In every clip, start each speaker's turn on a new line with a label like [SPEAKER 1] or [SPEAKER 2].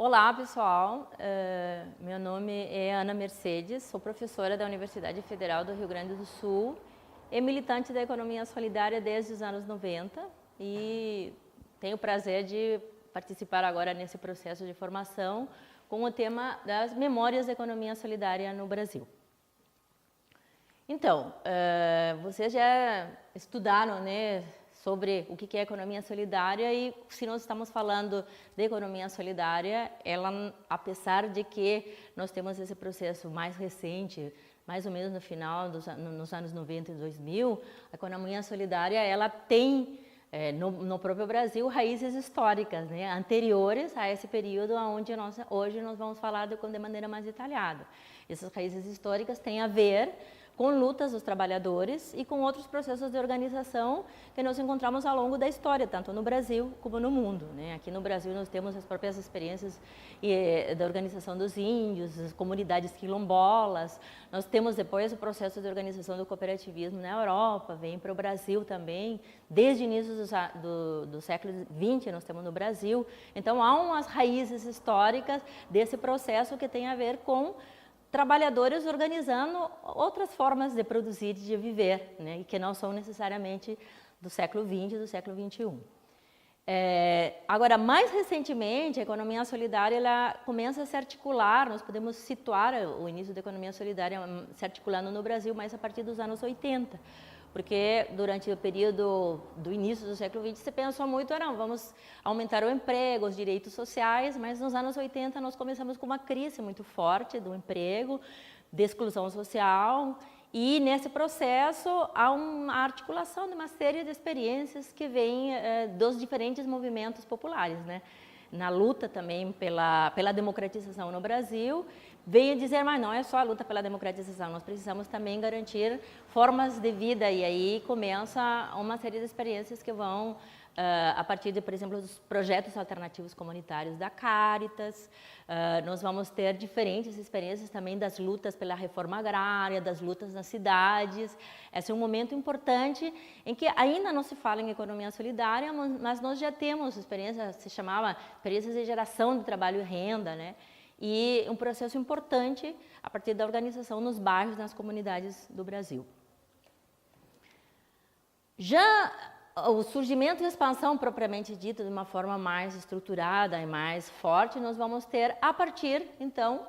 [SPEAKER 1] Olá, pessoal. Meu nome é Ana Mercedes, sou professora da Universidade Federal do Rio Grande do Sul e militante da economia solidária desde os anos 90 e tenho o prazer de participar agora nesse processo de formação com o tema das memórias da economia solidária no Brasil. Então, vocês já estudaram, né, sobre o que é economia solidária e se nós estamos falando de economia solidária, ela, apesar de que nós temos esse processo mais recente, mais ou menos no final nos anos 90 e 2000, a economia solidária ela tem no próprio Brasil raízes históricas, né, anteriores a esse período onde hoje nós vamos falar de maneira mais detalhada. Essas raízes históricas têm a ver com lutas dos trabalhadores e com outros processos de organização que nós encontramos ao longo da história, tanto no Brasil como no mundo, né? Aqui no Brasil nós temos as próprias experiências da organização dos índios, as comunidades quilombolas, nós temos depois o processo de organização do cooperativismo na Europa, vem para o Brasil também, desde o início do século XX nós temos no Brasil, então há umas raízes históricas desse processo que tem a ver com trabalhadores organizando outras formas de produzir e de viver, né, e que não são necessariamente do século XX e do século XXI. Agora, mais recentemente, a economia solidária ela começa a se articular, nós podemos situar o início da economia solidária se articulando no Brasil mais a partir dos anos 80, porque durante o período do início do século XX se pensou muito, não, vamos aumentar o emprego, os direitos sociais, mas nos anos 80 nós começamos com uma crise muito forte do emprego, de exclusão social, e nesse processo há uma articulação de uma série de experiências que vêm dos diferentes movimentos populares, né? Na luta também pela democratização no Brasil, veio dizer, mas não é só a luta pela democratização, nós precisamos também garantir formas de vida, e aí começa uma série de experiências que vão, a partir de, por exemplo, dos projetos alternativos comunitários da Caritas, nós vamos ter diferentes experiências também das lutas pela reforma agrária, das lutas nas cidades. Esse é um momento importante em que ainda não se fala em economia solidária, mas nós já temos experiências, se chamava experiências de geração de trabalho e renda, né? E um processo importante a partir da organização nos bairros, nas comunidades do Brasil. Já o surgimento e expansão propriamente dita de uma forma mais estruturada e mais forte, nós vamos ter a partir, então,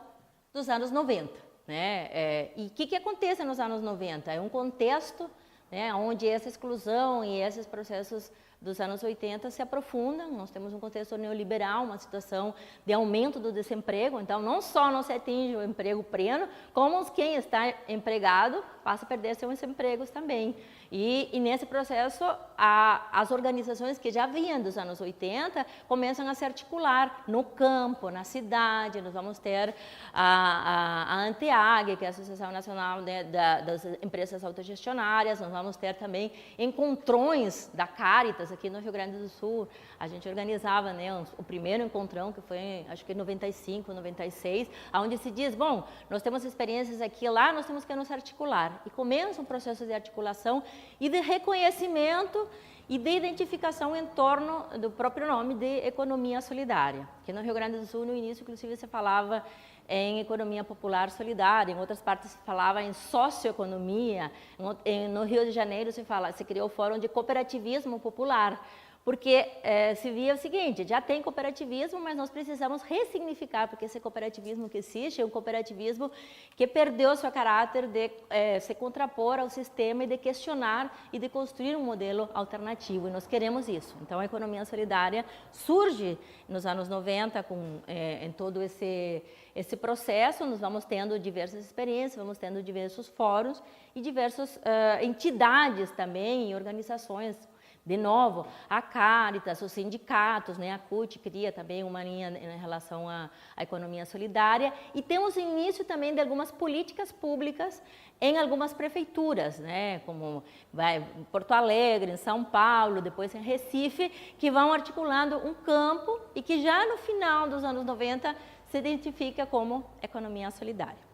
[SPEAKER 1] dos anos 90. Né? E o que acontece nos anos 90? É um contexto, né, onde essa exclusão e esses processos dos anos 80 se aprofundam. Nós temos um contexto neoliberal, uma situação de aumento do desemprego, então não só não se atinge o emprego pleno, como quem está empregado passa a perder seus empregos também. E nesse processo, as organizações que já vinham dos anos 80 começam a se articular no campo, na cidade. Nós vamos ter a ANTEAG, que é a Associação Nacional, né, das Empresas Autogestionárias. Nós vamos ter também encontrões da Caritas aqui no Rio Grande do Sul. A gente organizava, né, o primeiro encontrão, que foi, acho que em 95, 96, onde se diz, bom, nós temos experiências aqui e lá, nós temos que nos articular. E começa um processo de articulação e de reconhecimento e de identificação em torno do próprio nome de economia solidária. Que no Rio Grande do Sul, no início, inclusive, se falava em economia popular solidária, em outras partes se falava em socioeconomia, no Rio de Janeiro se criou o Fórum de Cooperativismo Popular, porque se via o seguinte, já tem cooperativismo, mas nós precisamos ressignificar, porque esse cooperativismo que existe é um cooperativismo que perdeu seu caráter de se contrapor ao sistema e de questionar e de construir um modelo alternativo, e nós queremos isso. Então a economia solidária surge nos anos 90 em todo esse processo, nós vamos tendo diversas experiências, vamos tendo diversos fóruns e diversas entidades também e organizações. De novo, a Caritas, os sindicatos, né, a CUT cria também uma linha em relação à economia solidária, e temos o início também de algumas políticas públicas em algumas prefeituras, né, como em Porto Alegre, em São Paulo, depois em Recife, que vão articulando um campo e que já no final dos anos 90 se identifica como economia solidária.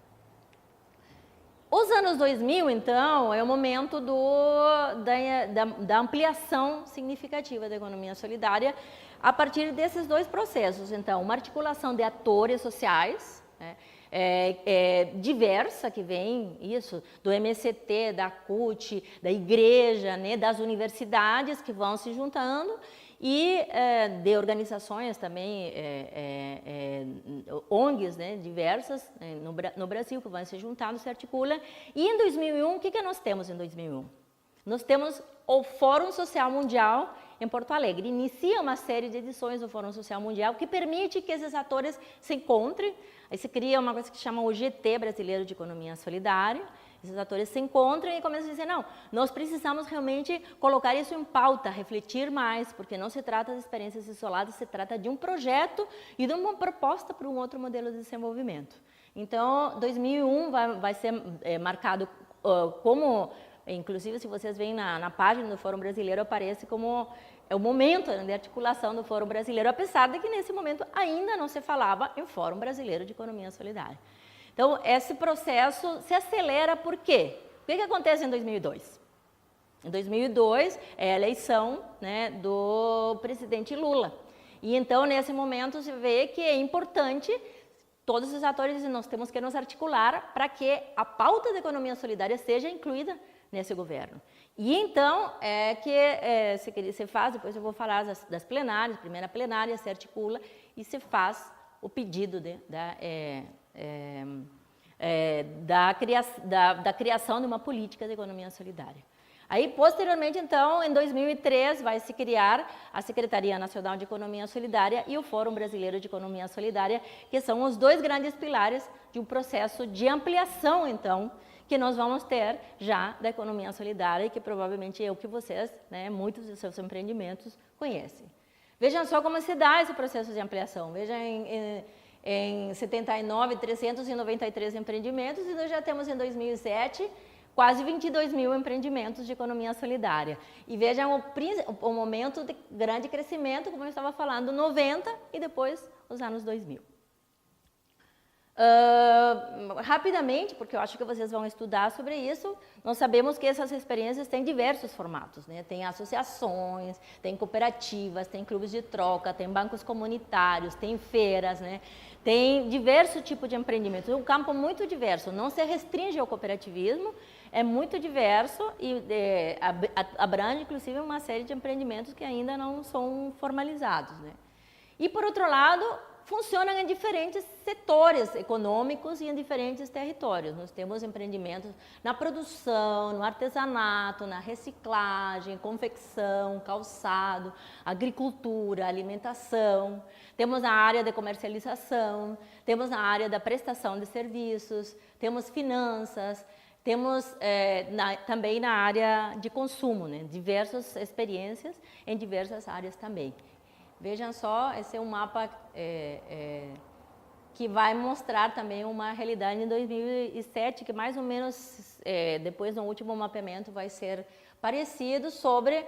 [SPEAKER 1] Os anos 2000, então, é o momento da ampliação significativa da economia solidária, a partir desses dois processos. Então, uma articulação de atores sociais, né, diversa, que vem isso, do MST, da CUT, da igreja, né, das universidades que vão se juntando, e de organizações também, ONGs, né, diversas no Brasil, que vão se juntando, se articulam. E em 2001, o que nós temos em 2001? Nós temos o Fórum Social Mundial em Porto Alegre. Inicia uma série de edições do Fórum Social Mundial que permite que esses atores se encontrem. Aí se cria uma coisa que se chama o GT Brasileiro de Economia Solidária. Esses atores se encontram e começam a dizer, não, nós precisamos realmente colocar isso em pauta, refletir mais, porque não se trata de experiências isoladas, se trata de um projeto e de uma proposta para um outro modelo de desenvolvimento. Então, 2001 vai ser marcado como, inclusive se vocês veem na página do Fórum Brasileiro, aparece como o momento de articulação do Fórum Brasileiro, apesar de que nesse momento ainda não se falava em Fórum Brasileiro de Economia Solidária. Então, esse processo se acelera por quê? O que acontece em 2002? Em 2002 é a eleição, né, do presidente Lula. E então, nesse momento, se vê que é importante, todos os atores dizem, nós temos que nos articular para que a pauta da economia solidária seja incluída nesse governo. E então, se faz, depois eu vou falar das plenárias, primeira plenária se articula e se faz o pedido da criação de uma política de economia solidária. Aí, posteriormente, então, em 2003, vai se criar a Secretaria Nacional de Economia Solidária e o Fórum Brasileiro de Economia Solidária, que são os dois grandes pilares de um processo de ampliação, então, que nós vamos ter já da economia solidária e que provavelmente é o que vocês, né, muitos dos seus empreendimentos, conhecem. Vejam só como se dá esse processo de ampliação. Vejam, em 79, 393 empreendimentos, e nós já temos em 2007 quase 22 mil empreendimentos de economia solidária. E vejam o momento de grande crescimento, como eu estava falando, 90 e depois os anos 2000. Rapidamente, porque eu acho que vocês vão estudar sobre isso, nós sabemos que essas experiências têm diversos formatos, né? Tem associações, tem cooperativas, tem clubes de troca, tem bancos comunitários, tem feiras, né? Tem diversos tipos de empreendimentos, um campo muito diverso, não se restringe ao cooperativismo, é muito diverso e abrange, inclusive, uma série de empreendimentos que ainda não são formalizados, né? E, por outro lado, funcionam em diferentes setores econômicos e em diferentes territórios. Nós temos empreendimentos na produção, no artesanato, na reciclagem, confecção, calçado, agricultura, alimentação. Temos na área de comercialização, temos na área da prestação de serviços, temos finanças, temos também na área de consumo, né? Diversas experiências em diversas áreas também. Vejam só, esse é um mapa que vai mostrar também uma realidade em 2007, que mais ou menos, depois no último mapeamento, vai ser parecido sobre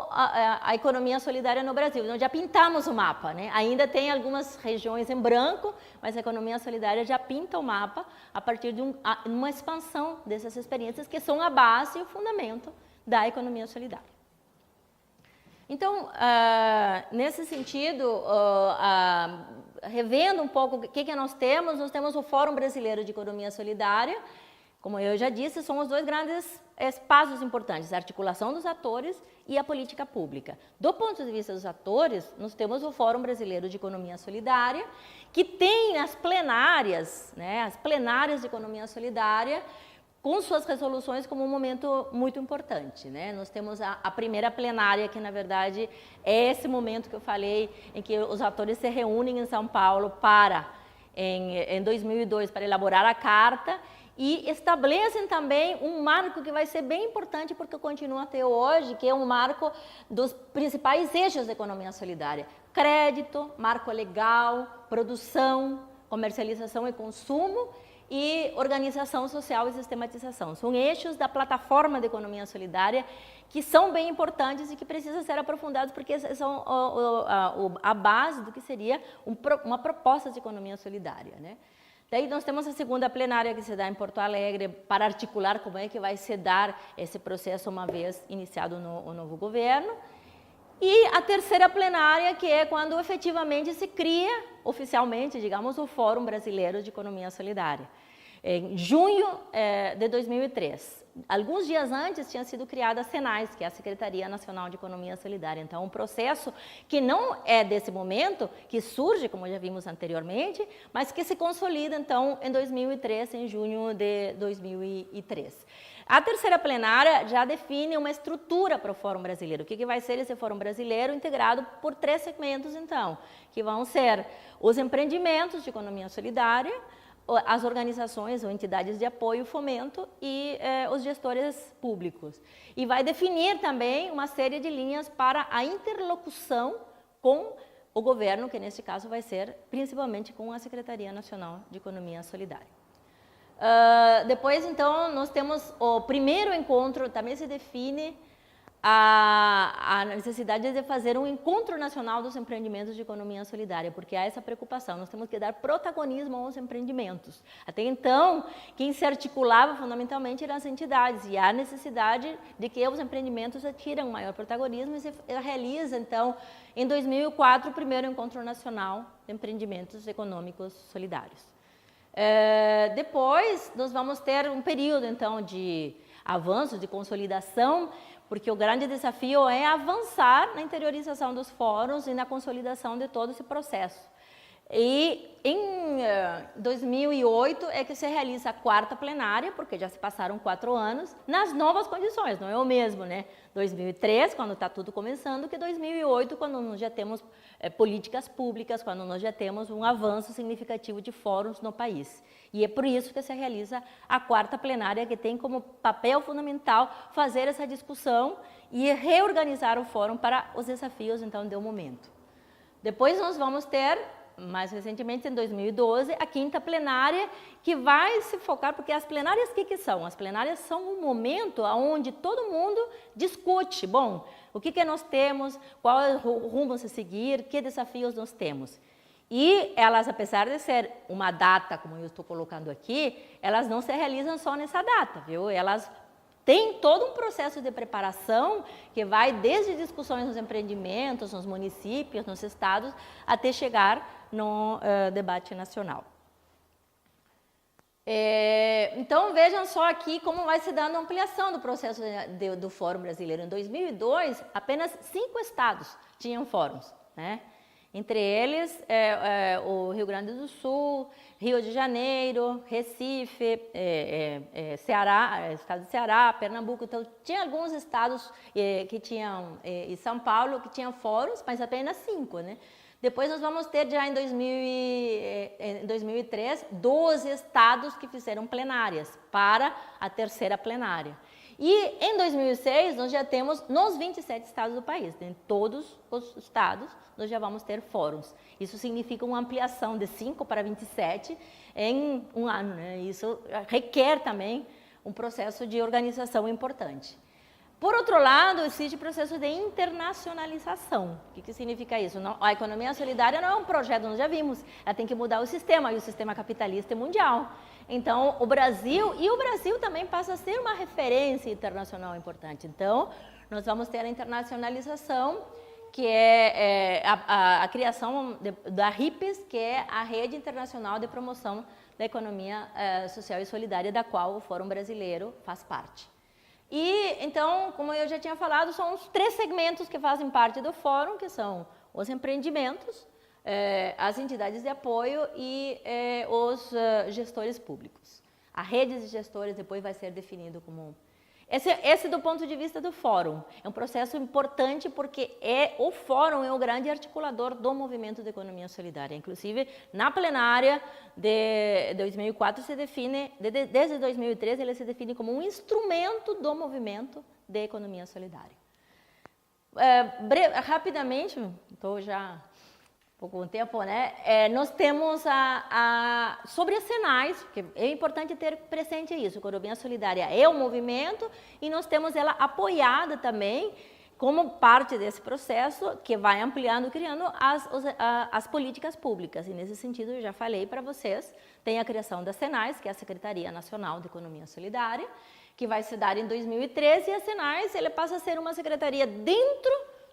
[SPEAKER 1] a economia solidária no Brasil. Nós já pintamos o mapa, né? Ainda tem algumas regiões em branco, mas a economia solidária já pinta o mapa a partir de uma expansão dessas experiências que são a base e o fundamento da economia solidária. Então, nesse sentido, revendo um pouco o que nós temos o Fórum Brasileiro de Economia Solidária, como eu já disse, são os dois grandes espaços importantes, a articulação dos atores e a política pública. Do ponto de vista dos atores, nós temos o Fórum Brasileiro de Economia Solidária, que tem as plenárias, né, as plenárias de economia solidária, com suas resoluções como um momento muito importante, né? Nós temos a primeira plenária, que na verdade é esse momento que eu falei, em que os atores se reúnem em São Paulo em 2002 para elaborar a carta e estabelecem também um marco que vai ser bem importante porque continua até hoje, que é um marco dos principais eixos da economia solidária: crédito, marco legal, produção, comercialização e consumo, e organização social e sistematização. São eixos da plataforma de economia solidária que são bem importantes e que precisam ser aprofundados porque são a base do que seria uma proposta de economia solidária, né? Daí nós temos a segunda plenária que se dá em Porto Alegre para articular como é que vai se dar esse processo uma vez iniciado o novo governo. E a terceira plenária, que é quando efetivamente se cria, oficialmente, digamos, o Fórum Brasileiro de Economia Solidária, em junho de 2003. Alguns dias antes tinha sido criada a SENAIS, que é a Secretaria Nacional de Economia Solidária. Então, um processo que não é desse momento, que surge, como já vimos anteriormente, mas que se consolida, então, em 2003, em junho de 2003. A terceira plenária já define uma estrutura para o Fórum Brasileiro. O que vai ser esse Fórum Brasileiro? Integrado por 3 segmentos, então, que vão ser os empreendimentos de economia solidária, as organizações ou entidades de apoio e fomento e os gestores públicos. E vai definir também uma série de linhas para a interlocução com o governo, que neste caso vai ser principalmente com a Secretaria Nacional de Economia Solidária. Depois, então, nós temos o primeiro encontro, também se define a necessidade de fazer um encontro nacional dos empreendimentos de economia solidária, porque há essa preocupação, nós temos que dar protagonismo aos empreendimentos. Até então, quem se articulava fundamentalmente eram as entidades, e há necessidade de que os empreendimentos adquiram maior protagonismo, e se realiza, então, em 2004, o primeiro encontro nacional de empreendimentos econômicos solidários. Depois, nós vamos ter um período, então, de avanço, de consolidação, porque o grande desafio é avançar na interiorização dos fóruns e na consolidação de todo esse processo. E em 2008 é que se realiza a 4ª plenária, porque já se passaram 4 anos, nas novas condições, não é o mesmo, né? 2003, quando está tudo começando, que 2008, quando nós já temos políticas públicas, quando nós já temos um avanço significativo de fóruns no país. E é por isso que se realiza a 4ª plenária, que tem como papel fundamental fazer essa discussão e reorganizar o fórum para os desafios, então, do momento. Depois nós vamos ter, mais recentemente, em 2012, a 5ª plenária, que vai se focar, porque as plenárias, o que são? As plenárias são um momento onde todo mundo discute, bom, o que nós temos, qual é o rumo a se seguir, que desafios nós temos. E elas, apesar de ser uma data, como eu estou colocando aqui, elas não se realizam só nessa data, viu? Elas têm todo um processo de preparação que vai desde discussões nos empreendimentos, nos municípios, nos estados, até chegar no debate nacional. Então, vejam só aqui como vai se dando a ampliação do processo do Fórum Brasileiro. Em 2002, apenas 5 estados tinham fóruns, né? Entre eles, o Rio Grande do Sul, Rio de Janeiro, Recife, Ceará, estado de Ceará, Pernambuco. Então, tinha alguns estados que tinham, e São Paulo, que tinham fóruns, mas apenas 5, né? Depois nós vamos ter já em 2003, 12 estados que fizeram plenárias para a 3ª plenária. E em 2006 nós já temos nos 27 estados do país, em todos os estados nós já vamos ter fóruns. Isso significa uma ampliação de 5 para 27 em um ano, né? Isso requer também um processo de organização importante. Por outro lado, existe processo de internacionalização. O que significa isso? A economia solidária não é um projeto, nós já vimos, ela tem que mudar o sistema, e o sistema capitalista é mundial. Então, o Brasil também passa a ser uma referência internacional importante. Então, nós vamos ter a internacionalização, que é a criação da RIPES, que é a Rede Internacional de Promoção da Economia Social e Solidária, da qual o Fórum Brasileiro faz parte. E, então, como eu já tinha falado, são os 3 segmentos que fazem parte do fórum, que são os empreendimentos, as entidades de apoio e os gestores públicos. A rede de gestores depois vai ser definido como... Esse do ponto de vista do fórum, é um processo importante porque o fórum é o grande articulador do movimento de economia solidária. Inclusive, na plenária de 2004, se define, desde 2013, ele se define como um instrumento do movimento de economia solidária. Rapidamente, estou já... pouco tempo, né? Nós temos sobre as SENAIS, que é importante ter presente isso, a economia solidária é um movimento e nós temos ela apoiada também como parte desse processo que vai ampliando, criando as políticas públicas. E nesse sentido, eu já falei para vocês, tem a criação da SENAIS, que é a Secretaria Nacional de Economia Solidária, que vai se dar em 2013, e a SENAIS ele passa a ser uma secretaria dentro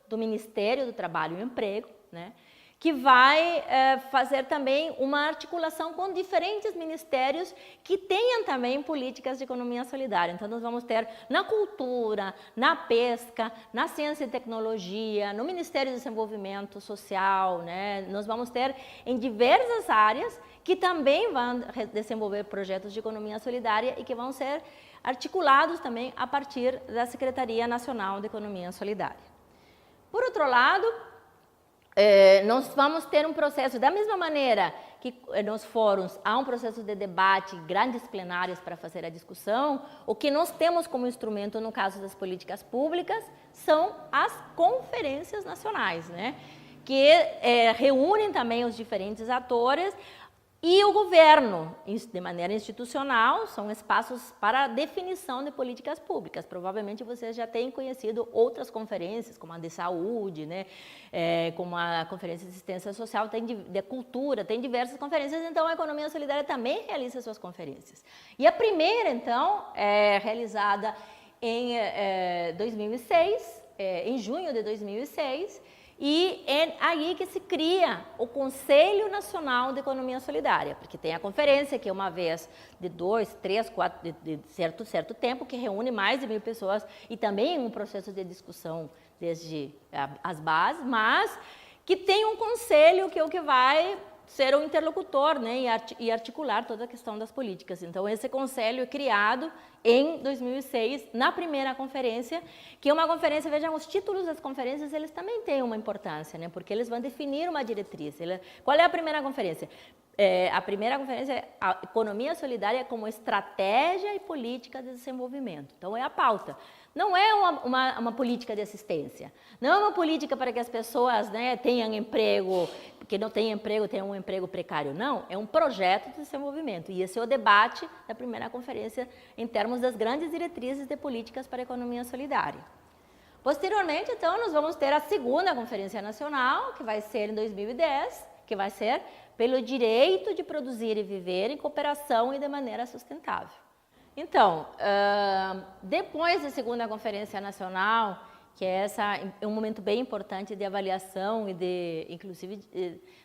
[SPEAKER 1] do Ministério do Trabalho e Emprego, né, que vai fazer também uma articulação com diferentes ministérios que tenham também políticas de economia solidária. Então, nós vamos ter na cultura, na pesca, na ciência e tecnologia, no Ministério do Desenvolvimento Social, né? Nós vamos ter em diversas áreas que também vão desenvolver projetos de economia solidária e que vão ser articulados também a partir da Secretaria Nacional de Economia Solidária. Por outro lado, nós vamos ter um processo, da mesma maneira que nos fóruns há um processo de debate, grandes plenárias para fazer a discussão, o que nós temos como instrumento no caso das políticas públicas são as conferências nacionais, né? Que reúnem também os diferentes atores. E o governo, de maneira institucional, são espaços para definição de políticas públicas. Provavelmente vocês já têm conhecido outras conferências, como a de saúde, né? Como a Conferência de Assistência Social, tem de cultura, tem diversas conferências, então a Economia Solidária também realiza suas conferências. E a primeira, então, é realizada em 2006, em junho de 2006, e é aí que se cria o Conselho Nacional de Economia Solidária, porque tem a conferência, que é uma vez de 2, 3, 4, de certo tempo, que reúne mais de 1.000 pessoas, e também um processo de discussão desde as bases, mas que tem um conselho que é o que vai ser o interlocutor, né, e articular toda a questão das políticas. Então, esse conselho é criado em 2006, na primeira conferência, que é uma conferência, vejam, os títulos das conferências, eles também têm uma importância, né, porque eles vão definir uma diretriz. Qual é a primeira conferência? A primeira conferência é a Economia Solidária como estratégia e política de desenvolvimento. Então, é a pauta. Não é uma política de assistência, não é uma política para que as pessoas, né, tenham emprego, que não têm emprego, tenham um emprego precário, não, é um projeto de desenvolvimento. E esse é o debate da primeira conferência em termos das grandes diretrizes de políticas para a economia solidária. Posteriormente, então, nós vamos ter a segunda Conferência Nacional, que vai ser em 2010, que vai ser pelo direito de produzir e viver em cooperação e de maneira sustentável. Então, depois da segunda Conferência Nacional, que é um momento bem importante de avaliação e inclusive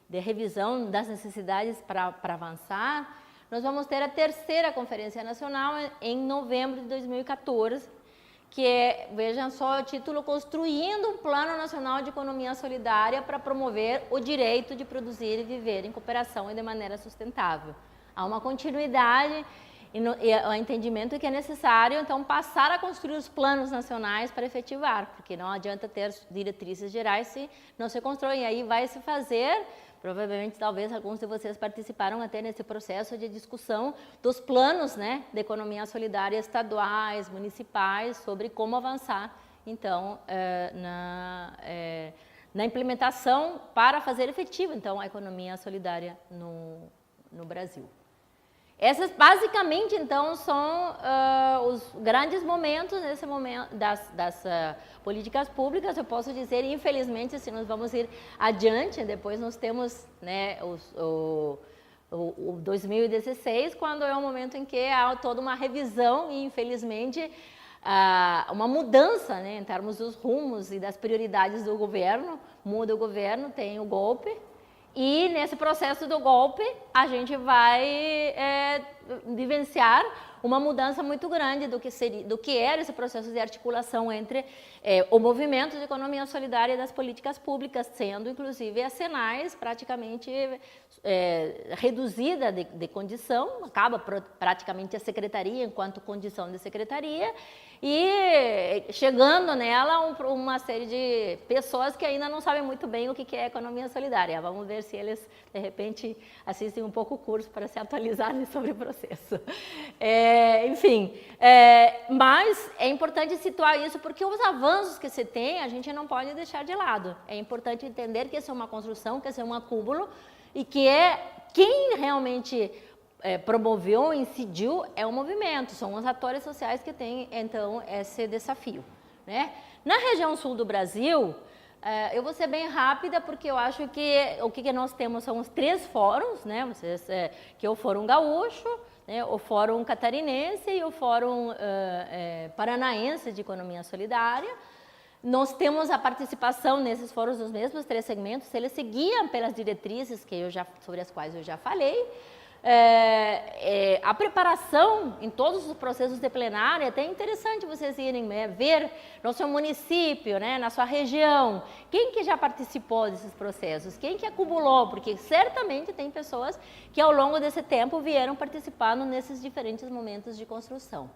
[SPEAKER 1] de revisão das necessidades para avançar, nós vamos ter a terceira Conferência Nacional em novembro de 2014, que é, vejam só o título, Construindo um Plano Nacional de Economia Solidária para promover o direito de produzir e viver em cooperação e de maneira sustentável. Há uma continuidade e o entendimento é que é necessário, então, passar a construir os planos nacionais para efetivar, porque não adianta ter diretrizes gerais se não se constrói. E aí vai se fazer, provavelmente, talvez, alguns de vocês participaram até nesse processo de discussão dos planos, né, de economia solidária estaduais, municipais, sobre como avançar, então, na implementação para fazer efetivo, então, a economia solidária no Brasil. Essas, basicamente, então, são os grandes momentos nesse momento das políticas públicas. Eu posso dizer, infelizmente, se nós vamos ir adiante, depois nós temos, né, o 2016, quando é um momento em que há toda uma revisão e, infelizmente, uma mudança, né, em termos dos rumos e das prioridades do governo. Muda o governo, tem o golpe. E nesse processo do golpe, a gente vai vivenciar uma mudança muito grande do que era esse processo de articulação entre o movimento de economia solidária e das políticas públicas, sendo inclusive a Senais praticamente reduzida de condição, acaba praticamente a secretaria enquanto condição de secretaria, e chegando nela uma série de pessoas que ainda não sabem muito bem o que é economia solidária. Vamos ver se eles, de repente, assistem um pouco o curso para se atualizarem sobre o processo. Mas é importante situar isso porque os avanços que se tem, a gente não pode deixar de lado. É importante entender que isso é uma construção, que isso é um acúmulo, e que quem realmente promoveu, incidiu, é o movimento, são os atores sociais que têm, então, esse desafio, né? Na região sul do Brasil, eu vou ser bem rápida, porque eu acho que o que nós temos são os 3 fóruns, né? Que é o Fórum Gaúcho, né? O Fórum Catarinense e o Fórum Paranaense de Economia Solidária. Nós temos a participação nesses fóruns dos mesmos 3 segmentos, eles seguiam pelas diretrizes sobre as quais eu já falei. A preparação em todos os processos de plenária, é até interessante vocês irem ver no seu município, na sua região, quem que já participou desses processos, quem que acumulou, porque certamente tem pessoas que ao longo desse tempo vieram participando nesses diferentes momentos de construção.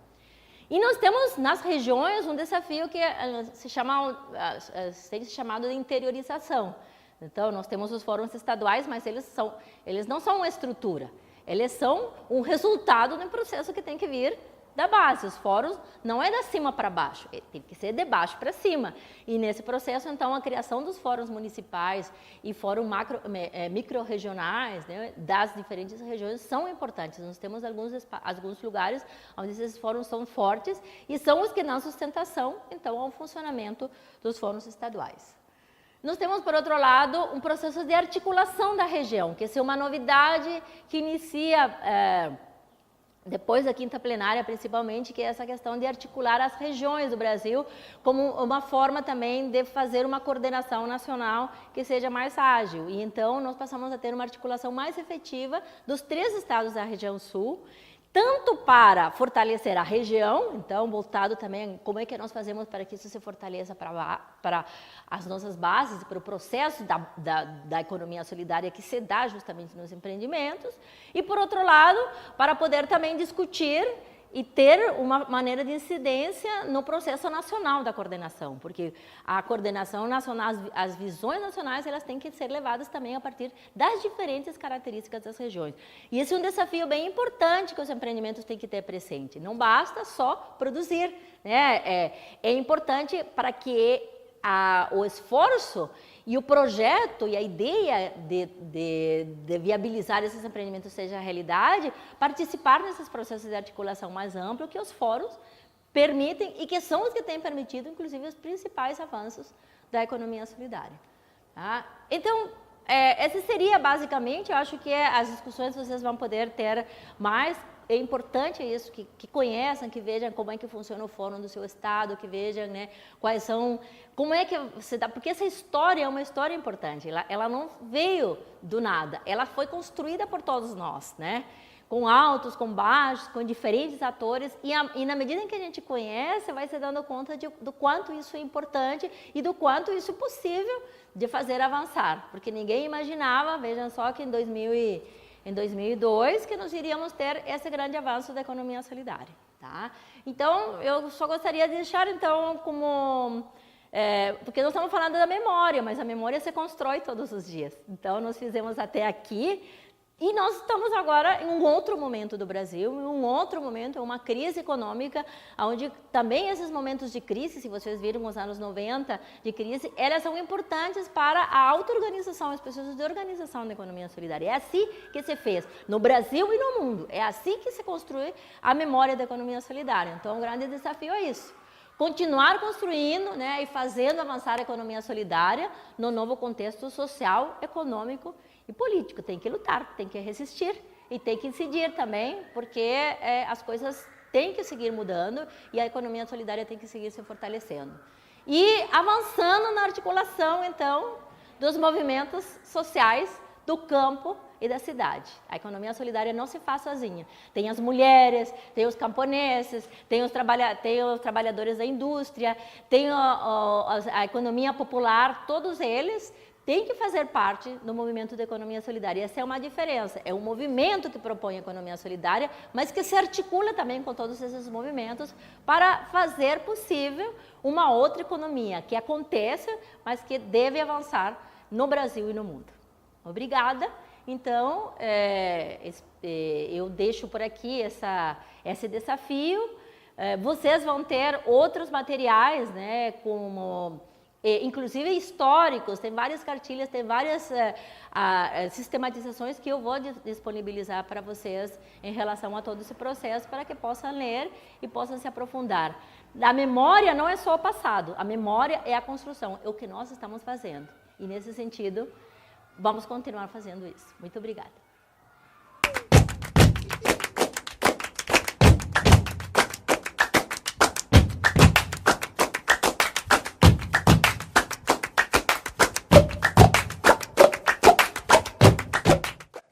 [SPEAKER 1] E nós temos nas regiões um desafio que tem se chamado de interiorização. Então, nós temos os fóruns estaduais, mas eles não são uma estrutura. Eles são um resultado de um processo que tem que vir da base. Os fóruns não é da cima para baixo, tem que ser de baixo para cima. E nesse processo, então, a criação dos fóruns municipais e fóruns micro-regionais, das diferentes regiões são importantes. Nós temos alguns lugares onde esses fóruns são fortes e são os que dão sustentação, então, ao funcionamento dos fóruns estaduais. Nós temos, por outro lado, um processo de articulação da região, que essa é uma novidade que inicia depois da quinta plenária, principalmente, que é essa questão de articular as regiões do Brasil como uma forma também de fazer uma coordenação nacional que seja mais ágil. E então nós passamos a ter uma articulação mais efetiva dos 3 estados da região sul, tanto para fortalecer a região, então voltado também como é que nós fazemos para que isso se fortaleça para as nossas bases, para o processo da economia solidária que se dá justamente nos empreendimentos, e por outro lado, para poder também discutir e ter uma maneira de incidência no processo nacional da coordenação, porque a coordenação nacional, as visões nacionais, elas têm que ser levadas também a partir das diferentes características das regiões. E esse é um desafio bem importante que os empreendimentos têm que ter presente. Não basta só produzir, é importante para que o esforço e o projeto e a ideia de viabilizar esses empreendimentos seja a realidade, participar desses processos de articulação mais amplo que os fóruns permitem e que são os que têm permitido, inclusive, os principais avanços da economia solidária. Tá? Então, esse seria basicamente, eu acho que as discussões vocês vão poder ter mais. É importante isso, que conheçam, que vejam como é que funciona o fórum do seu estado, que vejam quais são, como é que você dá, porque essa história é uma história importante, ela não veio do nada, ela foi construída por todos nós, com altos, com baixos, com diferentes atores, e na medida em que a gente conhece, vai se dando conta do quanto isso é importante e do quanto isso é possível de fazer avançar, porque ninguém imaginava, vejam só que em 2002, que nós iríamos ter esse grande avanço da economia solidária. Tá? Então, eu só gostaria de deixar, então, porque nós estamos falando da memória, mas a memória se constrói todos os dias. Então, nós fizemos até aqui, e nós estamos agora em um outro momento do Brasil, em um outro momento, uma crise econômica, onde também esses momentos de crise, se vocês viram os anos 90 de crise, elas são importantes para a auto-organização, as pessoas de organização da economia solidária. É assim que se fez no Brasil e no mundo, é assim que se construi a memória da economia solidária. Então, o grande desafio é isso. Continuar construindo e fazendo avançar a economia solidária no novo contexto social, econômico e político. Tem que lutar, tem que resistir e tem que incidir também, porque as coisas têm que seguir mudando e a economia solidária tem que seguir se fortalecendo. E avançando na articulação, então, dos movimentos sociais do campo e da cidade. A economia solidária não se faz sozinha. Tem as mulheres, tem os camponeses, tem os trabalhadores da indústria, tem a economia popular, todos eles têm que fazer parte do movimento da economia solidária. Essa é uma diferença. É um movimento que propõe a economia solidária, mas que se articula também com todos esses movimentos para fazer possível uma outra economia que aconteça, mas que deve avançar no Brasil e no mundo. Obrigada. Então, eu deixo por aqui esse desafio. Vocês vão ter outros materiais, como inclusive históricos, tem várias cartilhas, tem várias sistematizações que eu vou disponibilizar para vocês em relação a todo esse processo, para que possam ler e possam se aprofundar. A memória não é só o passado, a memória é a construção, é o que nós estamos fazendo. E nesse sentido, vamos continuar fazendo isso. Muito obrigada.